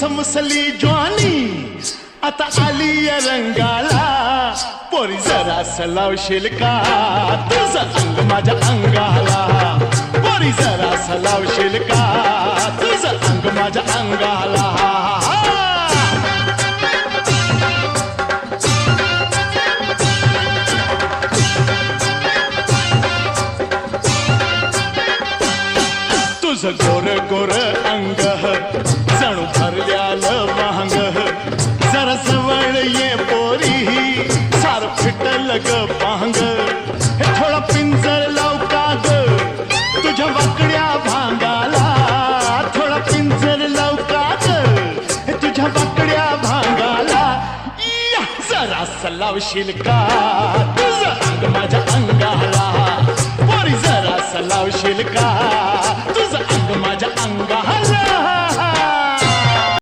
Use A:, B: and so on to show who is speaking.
A: मुसमुसली ज्वानी आता आली या रंगाला पोरी जरा सलावशील का तुझं अंग माझ्या अंगाला पोरी जरा सलावशील का तुझं अंग माझ्या अंगाला तुझं गोर गोर अंग जणू भरल्यालं वांग जरा जवळ ये पोरी सार फिटल ग पांग हे थोडा पिंजर लाव का ग तुझ्या वाकड्या भांगाला थोडा पिंजर लाव का ग हे तुझ्या वाकड्या भांगाला या जरा सलावशील का तुझं अंग माझ्या अंगाला पोरी जरा सलावशील का तुझं अंग माझ्या अंगाला